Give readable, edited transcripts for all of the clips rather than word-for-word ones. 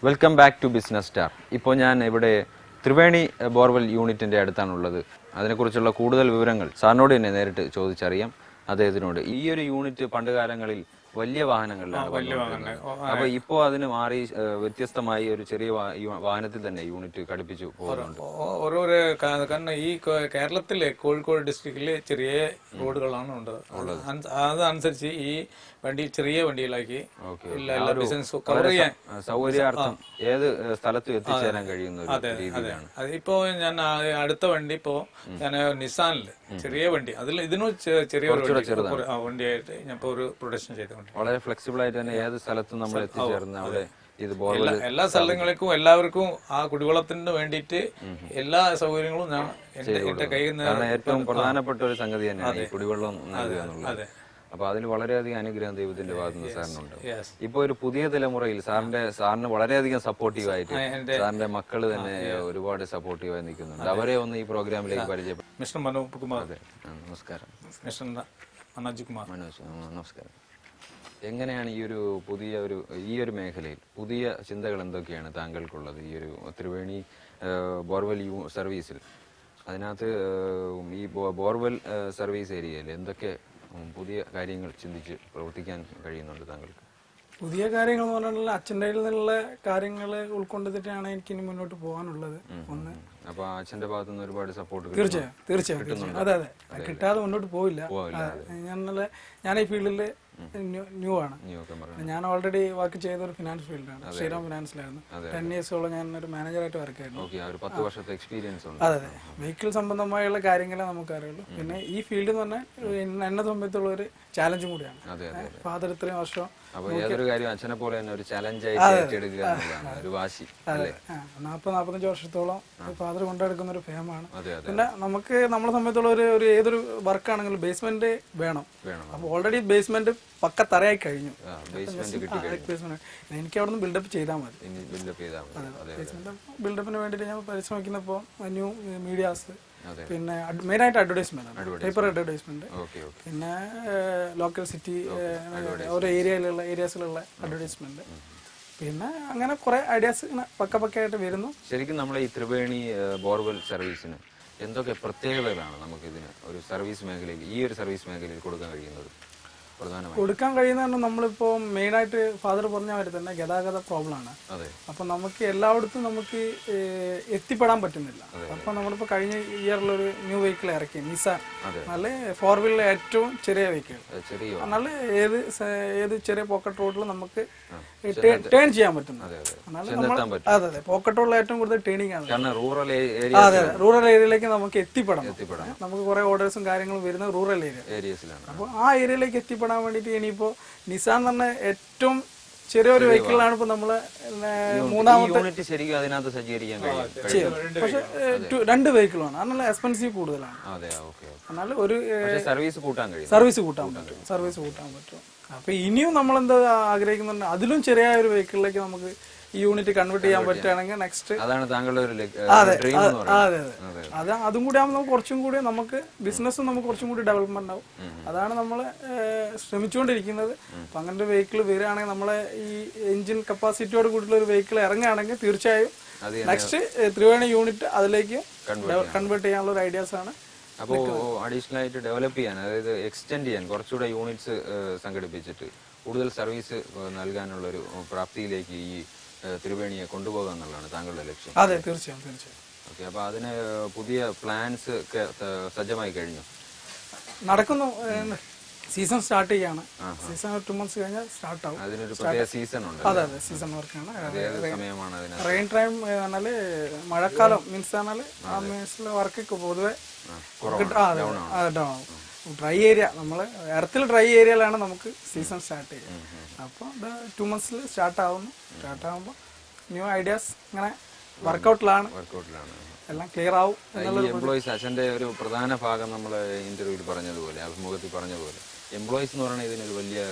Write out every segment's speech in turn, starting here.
Welcome back to business star. ഇപ്പോൾ ഞാൻ ഇവിടെ ത്രിവേണി ബോർവെൽ യൂണിറ്റിൻ്റെ അടുത്താണുള്ളത്. അതിനെക്കുറിച്ചുള്ള കൂടുതൽ വിവരങ്ങൾ സാറിനോട് തന്നെ നേരിട്ട് ചോദിച്ചറിയാം അദ്ദേഹത്തിനോട്. ഈ ഒരു യൂണിറ്റ് പണ്ട് കാലങ്ങളിൽ വലിയ വാഹനങ്ങളിലാണ് വന്നുകൊണ്ടിരുന്നത്. അപ്പൊ ഇപ്പോ അതിന് മാറി വ്യത്യസ്തമായി ഒരു ചെറിയ വാഹനത്തിൽ തന്നെ യൂണിറ്റ് ഘടിപ്പിച്ചു പോകുന്നുണ്ട്. ഓരോരോ കാരണം ഈ കേരളത്തിലെ കോഴിക്കോട് ഡിസ്ട്രിക്റ്റില് ചെറിയ റോഡുകളാണ് ഉള്ളത്. അതനുസരിച്ച് ഈ വണ്ടി ചെറിയ വണ്ടികളാക്കി എല്ലാ ബിസിനസ് കവർ ചെയ്യാൻ സൗകര്യാർത്ഥം ഏത് സ്ഥലത്തും എത്തിച്ചേരാൻ കഴിയുന്ന ഒരു രീതിയിലാണ്. അതിപ്പോ ഞാൻ അടുത്ത വണ്ടി ഇപ്പോ ഞാൻ നിസാനില് ചെറിയ വണ്ടി അതിൽ ഇതിനും ചെറിയൊരു വണ്ടിയായിട്ട് ഞാൻ ഇപ്പൊ ഒരു പ്രൊഡക്ഷൻ ചെയ്തുകൊണ്ട് വളരെ ഫ്ലെക്സിബിൾ ആയിട്ട് തന്നെ ഏത് സ്ഥലത്തും നമ്മൾ എത്തിച്ചേർന്ന് അവിടെ എല്ലാ സ്ഥലങ്ങൾക്കും എല്ലാവർക്കും ആ കുടിവെള്ളത്തിന് വേണ്ടിയിട്ട് എല്ലാ സൗകര്യങ്ങളും ഞാൻ എന്റെ കയ്യിൽ നിന്ന് ഏറ്റവും പ്രധാനപ്പെട്ട ഒരു സംഗതി തന്നെയാണ് ഈ കുടിവെള്ളം നൽകുക എന്നുള്ളത്. അപ്പൊ അതിൽ വളരെയധികം അനുഗ്രഹം ദൈവത്തിന്റെ ഭാഗത്തുനിന്ന് സാറിനുണ്ട്. ഇപ്പൊ ഒരു പുതിയ തലമുറയിൽ സാറിന് വളരെയധികം സപ്പോർട്ടീവായിട്ട് സാറിന്റെ മക്കള് തന്നെ ഒരുപാട് സപ്പോർട്ടീവായി നിൽക്കുന്നുണ്ട്. അവരെ ഒന്ന് ഈ പ്രോഗ്രാമിലേക്ക് പരിചയപ്പെടും. മിസ്റ്റർ മനോജ് കുമാർ. നമസ്കാരം. മിസ്റ്റർ മനോജ് കുമാർ. നമസ്കാരം. എങ്ങനെയാണ് ഈ ഒരു മേഖലയിൽ പുതിയ ചിന്തകൾ എന്തൊക്കെയാണ് താങ്കൾക്കുള്ളത്? ഈ ഒരു ത്രിവേണി ബോർവെൽ സർവീസിൽ അതിനകത്ത് ഈ ബോർവെൽ സർവീസ് ഏരിയയിൽ എന്തൊക്കെ പുതിയ കാര്യങ്ങൾ ചിന്തിച്ച് പ്രവർത്തിക്കാൻ കഴിയുന്നുണ്ട് താങ്കൾക്ക്? പുതിയ കാര്യങ്ങൾ എന്ന് പറഞ്ഞാൽ അച്ഛൻ്റെ കയ്യിൽ നിന്നുള്ള കാര്യങ്ങൾ ഉൾക്കൊണ്ടിട്ടാണ് എനിക്ക് ഇനി മുന്നോട്ട് പോകാനുള്ളത്. ഒന്ന് അപ്പൊ അച്ഛന്റെ ഭാഗത്തു നിന്ന് ഒരുപാട് സപ്പോർട്ട് തീർച്ചയായും അതെ കിട്ടാതെ മുന്നോട്ട് പോയില്ല. ഞാൻ ഈ ഫീൽഡിൽ ന്യൂ ആണ്. ഞാൻ ഓൾറെഡി വർക്ക് ചെയ്ത ഒരു ഫിനാൻസ് ഫീൽഡാണ്. ശ്രീറാം ഫിനാൻസിലായിരുന്നു. 10 ഇയേഴ്സോളം ഞാൻ ഒരു മാനേജറായിട്ട് വർക്ക് ആയിരുന്നു. അതെ വെഹിക്കിൾ സംബന്ധമായുള്ള കാര്യങ്ങളെ നമുക്കറിയുള്ളൂ. പിന്നെ ഈ ഫീൽഡ് എന്ന് പറഞ്ഞാൽ എന്നെ സംബന്ധിച്ചുള്ള ഒരു ചാലഞ്ചും കൂടിയാണ്. ഫാദർ ഇത്രയും വർഷം 40-45 വർഷത്തോളം ഫാദർ കൊണ്ടെടുക്കുന്ന ഒരു ഫേമാണ്. പിന്നെ നമുക്ക് നമ്മളെ സംബന്ധിച്ചുള്ള ഒരു ഏതൊരു വർക്കാണെങ്കിലും ബേസ്മെന്റ് വേണം. അപ്പൊ ഓൾറെഡി ബേസ്മെന്റ് പക്ക തറയായി കഴിഞ്ഞു. എനിക്ക് അവിടെ നിന്ന് ബിൽഡപ്പ് ചെയ്താൽ മതി. ബിൽഡപ്പിന് വേണ്ടിയിട്ട് ഞാൻ പരിശ്രമിക്കുന്നപ്പോൾ ന്യൂ മീഡിയാസ്, പിന്നെ മെയിനായിട്ട് അഡ്വർടൈസ്മെന്റ്, പേപ്പർ അഡ്വർടൈസ്മെന്റ്, പിന്നെ ലോക്കൽ സിറ്റി ഓരോ ഏരിയസിലുള്ള അഡ്വർടൈസ്മെന്റ്, പിന്നെ അങ്ങനെ കുറെ ഐഡിയാസ് പക്കയായിട്ട് വരുന്നു. ശരിക്കും നമ്മളെ ഈ ത്രിവേണി ബോർവെൽ സർവീസിന് എന്തൊക്കെ പ്രത്യേകതകളാണ് നമുക്ക് ഇതിന് ഒരു സർവീസ് മേഖലയിൽ ഈ ഒരു സർവീസ് മേഖലയിൽ കൊടുക്കാൻ കഴിയുന്നത്? കൊടുക്കാൻ കഴിയുന്ന നമ്മളിപ്പോ മെയിനായിട്ട് ഫാദർ പറഞ്ഞ മാതിരി തന്നെ ഗതാഗത പ്രോബ്ലമാണ്. അപ്പൊ നമുക്ക് എല്ലായിടത്തും നമുക്ക് എത്തിപ്പെടാൻ പറ്റുന്നില്ല. അപ്പൊ നമ്മളിപ്പോ കഴിഞ്ഞ ഇയറിലൊരു ന്യൂ വെഹിക്കിൾ ഇറക്കി, നിസാൻ. നല്ല 4 വീലർ ഏറ്റവും ചെറിയ വെഹിക്കിൾ. നല്ല ഏത് ചെറിയ പോക്കറ്റ് റോഡിൽ നമുക്ക് ടേൺ ചെയ്യാൻ പറ്റുന്നു. അതെ പോക്കറ്റ് റോഡിൽ ഏറ്റവും കൂടുതൽ ടേണിംഗ് ആണ്. റൂറൽ ഏരിയയിലേക്ക് നമുക്ക് എത്തിപ്പെടണം. നമുക്ക് കുറെ ഓർഡേഴ്സും കാര്യങ്ങളും വരുന്ന റൂറൽ ഏരിയയിലാണ്. അപ്പൊ ആ ഏരിയയിലേക്ക് എത്തിപ്പെടാൻ വേണ്ടിട്ട് ഇനിയിപ്പോ നിസാൻ തന്നെ ഏറ്റവും ചെറിയൊരു വെഹിക്കിളാണ് ഇപ്പൊ നമ്മള് മൂന്നാമത്തെ. പക്ഷെ 2 വെഹിക്കിളാണ്. അതിനുള്ള എക്സ്പെൻസീവ് കൂടുതലാണ്. എന്നാൽ ഒരു സർവീസ് കൂട്ടാൻ പറ്റും. അപ്പൊ ഇനിയും നമ്മളെന്താ ആഗ്രഹിക്കുന്നുണ്ട്, അതിലും ചെറിയ ഒരു വെഹിക്കിളിലേക്ക് നമുക്ക് ഈ യൂണിറ്റ് കൺവേർട്ട് ചെയ്യാൻ പറ്റുകയാണെങ്കിൽ നെക്സ്റ്റ് അതാണ് താങ്കളുടെ ഒരു അതെ അതും കൂടി ആകുമ്പോൾ നമുക്ക് കുറച്ചും കൂടി നമുക്ക് ബിസിനസ്സും നമുക്ക് കുറച്ചും കൂടി ഡെവലപ്മെന്റ് ആവും. അതാണ് നമ്മൾ ശ്രമിച്ചുകൊണ്ടിരിക്കുന്നത്. അപ്പൊ അങ്ങനെ ഒരു വെഹിക്കിൾ വരികയാണെങ്കിൽ നമ്മളെ ഈ എഞ്ചിൻ കപ്പാസിറ്റിയോട് കൂടിയുള്ള ഒരു വെഹിക്കിൾ ഇറങ്ങുകയാണെങ്കിൽ തീർച്ചയായും നെക്സ്റ്റ് ത്രിവേണി യൂണിറ്റ് അതിലേക്ക് കൺവേർട്ട് ചെയ്യാനുള്ള ഒരു ഐഡിയാസ് ആണ്. അപ്പോൾ അഡീഷണൽ ആയിട്ട് ഡെവലപ്പ് ചെയ്യാൻ, അതായത് എക്സ്റ്റെൻഡ് ചെയ്യാൻ കുറച്ചുകൂടെ യൂണിറ്റ്സ് സംഘടിപ്പിച്ചിട്ട് കൂടുതൽ സർവീസ് നൽകാനുള്ള ഒരു പ്രാപ്തിയിലേക്ക് ഈ ത്രിവേണിയെ കൊണ്ടുപോകുക എന്നുള്ളതാണ് താങ്കളുടെ ലക്ഷ്യം? അതെ തീർച്ചയായും. ഓക്കെ, അപ്പൊ അതിന് പുതിയ പ്ലാൻസ് ഒക്കെ സജ്ജമായി കഴിഞ്ഞു? നടക്കുന്നു. സീസൺ സ്റ്റാർട്ട് ചെയ്യാണ്. സീസൺ 2 months കഴിഞ്ഞാൽ സ്റ്റാർട്ട് ആവും. അതിനൊരു പ്രത്യേക സീസൺ ഉണ്ട്. അതെ സീസൺ വർക്കാണ്. സമയമാണ് റെയിൻ ടൈം പറഞ്ഞാല് മഴക്കാലം മീൻസ് പറഞ്ഞാല് ആ മീൻസിലെ വർക്ക് പൊതുവെ ഡൗൺ ആവും. ഡ്രൈ ഏരിയ നമ്മള് എർത്തിൽ ഡ്രൈ ഏരിയയിലാണ് നമുക്ക് സീസൺ സ്റ്റാർട്ട് ചെയ്യുക. അപ്പോൾ 2 months സ്റ്റാർട്ട് ആകുമ്പോൾ ന്യൂ ഐഡിയാസ് ഇങ്ങനെ വർക്കൗട്ടിലാണ്. എല്ലാം ക്ലിയർ ആവും. എംപ്ലോയീസ് അച്ഛന്റെ ഒരു പ്രധാന ഭാഗം നമ്മൾ ഇന്റർവ്യൂവിൽ പറഞ്ഞതുപോലെ, അഭിമുഖത്തിൽ പറഞ്ഞതുപോലെ, എംപ്ലോയീസ് എന്ന് പറയുന്നത് ഇതിനൊരു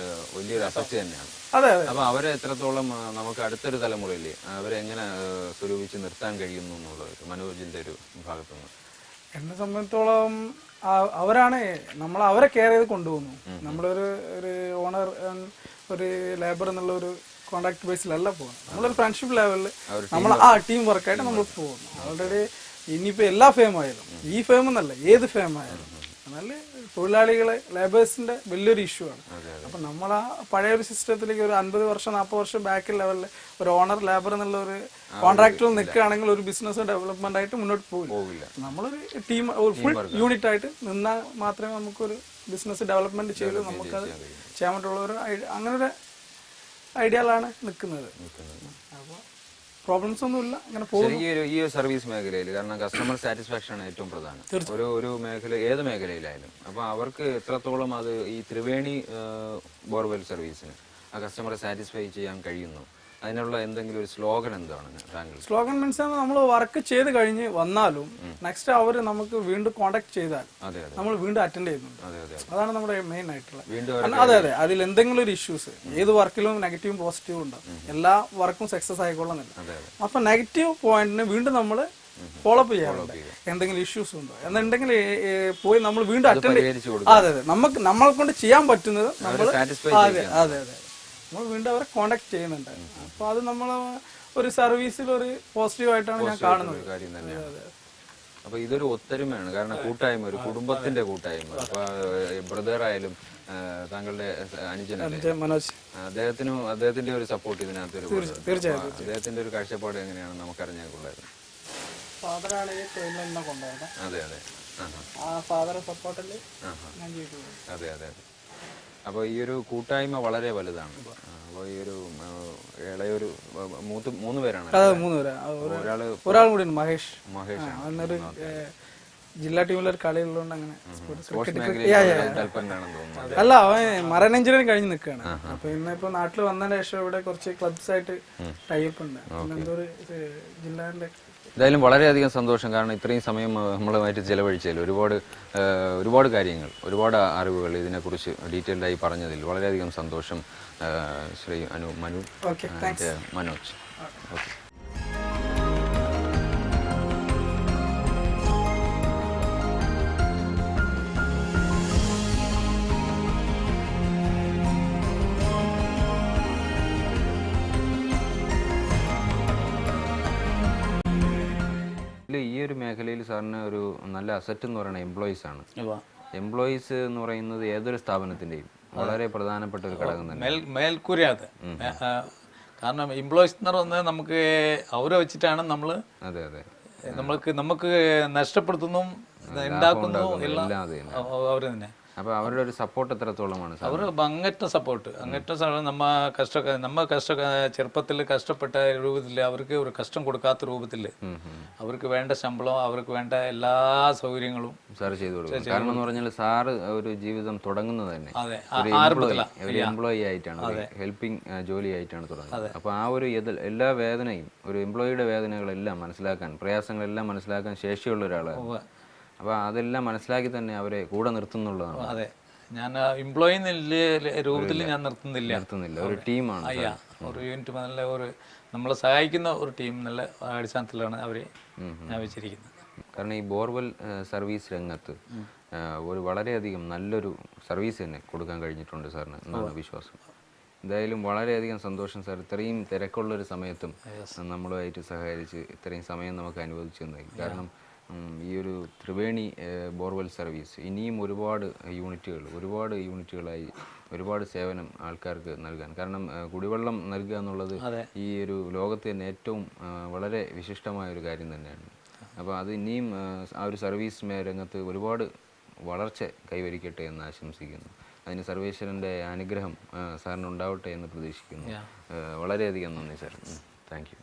വലിയൊരു അസറ്റ് തന്നെയാണ്. അപ്പൊ അവരെ എത്രത്തോളം നമുക്ക് അടുത്തൊരു തലമുറയിൽ അവരെ എങ്ങനെ സ്വരൂപിച്ച് നിർത്താൻ കഴിയുന്നു എന്നുള്ളത് മനോജിന്റെ ഒരു ഭാഗത്തുനിന്ന്? എന്നെ സംബന്ധിച്ചോളം അവരാണ് അവരെ കെയർ ചെയ്ത് കൊണ്ടുപോകുന്നു. നമ്മളൊരു ഓണർ ഒരു ലേബർ എന്നുള്ള ഒരു കോൺട്രാക്ട് ബേസിലല്ല പോകുന്നത്. നമ്മളൊരു ഫ്രണ്ട്ഷിപ്പ് ലെവലിൽ നമ്മൾ ടീം വർക്കായിട്ട് നമ്മൾ പോകുന്നു. ഓൾറെഡി ഇനിയിപ്പോൾ എല്ലാ ഫേമായാലും ഈ ഫേം എന്നല്ല ഏത് ഫേമായാലും എന്നാൽ തൊഴിലാളികളെ ലേബേഴ്സിന്റെ വലിയൊരു ഇഷ്യൂ ആണ്. അപ്പം നമ്മൾ ആ പഴയ ഒരു സിസ്റ്റത്തിലേക്ക് ഒരു 50 വർഷം 40 വർഷം ബാക്കിൽ ലെവലിൽ ഒരു ഓണർ ലേബർ എന്നുള്ള ഒരു കോൺട്രാക്ടറിൽ നിൽക്കുകയാണെങ്കിൽ ഒരു ബിസിനസ് ഡെവലപ്മെന്റ് ആയിട്ട് മുന്നോട്ട് പോകില്ല. നമ്മളൊരു ടീം ഒരു ഫുൾ യൂണിറ്റ് ആയിട്ട് നിന്നാൽ മാത്രമേ നമുക്കൊരു ബിസിനസ് ഡെവലപ്മെന്റ് ചെയ്ത് നമുക്കത് ചെയ്യാൻ പറ്റുള്ള ഒരു അങ്ങനെ ഒരു ഐഡിയയിലാണ് നിൽക്കുന്നത്. അപ്പോൾ പ്രോബ്ലംസ് ഒന്നുമില്ല, അങ്ങനെ പോകും. ഈ ഒരു സർവീസ് മേഖലയിൽ കാരണം കസ്റ്റമർ സാറ്റിസ്ഫാക്ഷൻ ആണ് ഏറ്റവും പ്രധാനം ഒരു മേഖല, ഏത് മേഖലയിലായാലും. അപ്പൊ അവർക്ക് എത്രത്തോളം അത് ഈ ത്രിവേണി ബോർവെൽ സർവീസിന് ആ കസ്റ്റമറെ സാറ്റിസ്ഫൈ ചെയ്യാൻ കഴിയുന്നു, അതിനുള്ള എന്തെങ്കിലും ഒരു സ്ലോഗൻ എന്താണ് താങ്കൾ? സ്ലോഗൻ മീൻസ് നമ്മൾ വർക്ക് ചെയ്ത് കഴിഞ്ഞ് വന്നാലും നെക്സ്റ്റ് അവർ നമുക്ക് വീണ്ടും കോൺടാക്ട് ചെയ്താൽ നമ്മൾ വീണ്ടും അറ്റൻഡ് ചെയ്യുന്നുണ്ട്. അതാണ് നമ്മുടെ മെയിൻ ആയിട്ടുള്ള. അതെ, അതിൽ എന്തെങ്കിലും ഒരു ഇഷ്യൂസ് ഏത് വർക്കിലും നെഗറ്റീവും പോസിറ്റീവും ഉണ്ടാവും. എല്ലാ വർക്കും സക്സസ് ആയിക്കൊള്ളുന്നില്ല. അപ്പൊ നെഗറ്റീവ് പോയിന്റിന് വീണ്ടും നമ്മൾ ഫോളോ അപ്പ് ചെയ്യാറുണ്ട്. എന്തെങ്കിലും ഇഷ്യൂസ് ഉണ്ടോ എന്നുണ്ടെങ്കിൽ പോയി നമ്മൾ വീണ്ടും അറ്റൻഡ് ചെയ്യും. അതെ, നമ്മളെ കൊണ്ട് ചെയ്യാൻ പറ്റുന്നത് നമ്മൾ അതെ നമ്മൾ വീണ്ടും അവരെ കോണ്ടാക്ട് ചെയ്യുന്നുണ്ട്. അപ്പൊ അത് നമ്മൾ ഒരു സർവീസിൽ ഒരു പോസിറ്റീവ് ആയിട്ടാണ് ഞാൻ കാണുന്നത്. അപ്പൊ ഇതൊരു ഒത്തൊരുമയാണ്, കാരണം കൂട്ടായ്മ, ഒരു കുടുംബത്തിന്റെ കൂട്ടായ്മ. അപ്പൊ ബ്രദർ ആയാലും താങ്കളുടെ അനുജനല്ലേ മനോജ്, അദ്ദേഹത്തിന്റെ ഒരു സപ്പോർട്ട് ഇതിനകത്ത് തീർച്ചയായും അദ്ദേഹത്തിന്റെ ഒരു കാഴ്ചപ്പാട് എങ്ങനെയാണ് നമുക്കറിഞ്ഞാൽ ഫാദറാണ് ഈ തൊഴിലിനെ കൊണ്ടുപോയത്. അതെ അതെ ആ ഫാദർ സപ്പോർട്ടിൽ ഞാൻ ചെയ്തിട്ടുണ്ട്. അതെ അതെ. അപ്പോൾ ഈ ഒരു കൂട്ടായ്മ വളരെ വലുതാണ്. അപ്പോൾ ഈ ഒരു ഇളയൊരു മൂന്ന് പേരാണ്. ഒരാളും കൂടി മഹേഷ് അന്നൊരു ജില്ലാ ടീമിലൊരു കളിയുള്ളതുകൊണ്ട് അങ്ങനെ അല്ല, അവൻ മറൈൻ എഞ്ചിനീയറിംഗ് കഴിഞ്ഞ് നിൽക്കുകയാണ്. അപ്പൊ ഇന്നിപ്പോ നാട്ടിൽ വന്നതിന് ശേഷം ഇവിടെ കുറച്ച് ക്ലബ്സ് ആയിട്ട് ടൈപ്പ് ഉണ്ട്. എന്തോ ഒരു ജില്ലാന്റെ. എന്തായാലും വളരെയധികം സന്തോഷം, കാരണം ഇത്രയും സമയം നമ്മളുമായിട്ട് ചിലവഴിച്ചതിൽ ഒരുപാട് കാര്യങ്ങൾ, ഒരുപാട് അറിവുകൾ ഇതിനെക്കുറിച്ച് ഡീറ്റെയിൽഡായി പറഞ്ഞതിൽ വളരെയധികം സന്തോഷം ശ്രീ മനോജ്. ഓക്കെ. ഈ ഒരു മേഖലയിൽ സാറിന് ഒരു നല്ല അസറ്റ് എന്ന് പറയുന്നത് എംപ്ലോയീസ് ആണ്. എംപ്ലോയീസ് എന്ന് പറയുന്നത് ഏതൊരു സ്ഥാപനത്തിന്റെയും വളരെ പ്രധാനപ്പെട്ട ഒരു ഘടകം തന്നെ, മേൽക്കൂരയാണ്. കാരണം എംപ്ലോയീസ് എന്ന് പറയുന്നത് നമുക്ക് അവരെ വെച്ചിട്ടാണ് നമ്മൾ നമുക്ക് നഷ്ടപ്പെടുത്തുന്നതും ഉണ്ടാക്കുന്നതും എല്ലാം അവർ തന്നെ. അപ്പോൾ അവരുടെ ഒരു സപ്പോർട്ട് എത്രത്തോളമാണ്? അവർ അങ്ങേറ്റം സപ്പോർട്ട് ചെറുപ്പത്തിൽ കഷ്ടപ്പെട്ട രൂപത്തിൽ അവർക്ക് ഒരു കഷ്ടം കൊടുക്കാത്ത രൂപത്തിൽ അവർക്ക് വേണ്ട ശമ്പളം, അവർക്ക് വേണ്ട എല്ലാ സൗകര്യങ്ങളും സാർ ചെയ്തു കൊടുക്കും. കാരണം എന്ന് പറഞ്ഞാൽ സാറ് ഒരു ജീവിതം തുടങ്ങുന്നത് തന്നെ ഒരു എംപ്ലോയി ആയിട്ടാണ്, ഹെൽപ്പിംഗ് ജോലി ആയിട്ടാണ് തുടങ്ങുന്നത്. അപ്പോൾ ആ ഒരു എല്ലാ വേദനയും, ഒരു എംപ്ലോയിയുടെ വേദനകളെല്ലാം മനസ്സിലാക്കാൻ, പ്രയാസങ്ങളെല്ലാം മനസ്സിലാക്കാൻ ശേഷിയുള്ള ഒരാളാണ്. അപ്പൊ അതെല്ലാം മനസ്സിലാക്കി തന്നെ അവരെ കൂടെ നിർത്തുന്നുള്ളതാണ്. അതെ, ഞാൻ എംപ്ലോയി രൂപത്തിൽ ഞാൻ നിർത്തുന്നില്ല, ഒരു ടീമാണ്, ഒരു യൂണിറ്റ് നല്ല ഒരു നമ്മളെ സഹായിക്കുന്ന ഒരു ടീം എന്നുള്ള അടിസ്ഥാനത്തിലാണ് അവരെ ഞാൻ വെച്ചിരിക്കുന്നത്. കാരണം ഈ ബോർവെൽ സർവീസ് രംഗത്ത് ഒരു വളരെയധികം നല്ലൊരു സർവീസ് തന്നെ കൊടുക്കാൻ കഴിഞ്ഞിട്ടുണ്ട് സാറിന് എന്നാണ് വിശ്വാസം. എന്തായാലും വളരെയധികം സന്തോഷം സാർ, ഇത്രയും തിരക്കുള്ളൊരു സമയത്തും നമ്മളുമായിട്ട് സഹകരിച്ച് ഇത്രയും സമയം നമുക്ക് അനുവദിച്ചു തന്നേക്കും. കാരണം ഈ ഒരു ത്രിവേണി ബോർവെൽ സർവീസ് ഇനിയും ഒരുപാട് യൂണിറ്റുകളായി ഒരുപാട് സേവനം ആൾക്കാർക്ക് നൽകാൻ, കാരണം കുടിവെള്ളം നൽകുക എന്നുള്ളത് ഈ ഒരു ലോകത്ത് തന്നെ ഏറ്റവും വളരെ വിശിഷ്ടമായ ഒരു കാര്യം തന്നെയാണ്. അപ്പോൾ അത് ഇനിയും ആ ഒരു സർവീസ് രംഗത്ത് ഒരുപാട് വളർച്ച കൈവരിക്കട്ടെ എന്ന് ആശംസിക്കുന്നു. അതിന് സർവേശ്വരൻ്റെ അനുഗ്രഹം സാറിന് ഉണ്ടാവട്ടെ എന്ന് പ്രതീക്ഷിക്കുന്നു. വളരെയധികം നന്ദി സാർ. Thank you.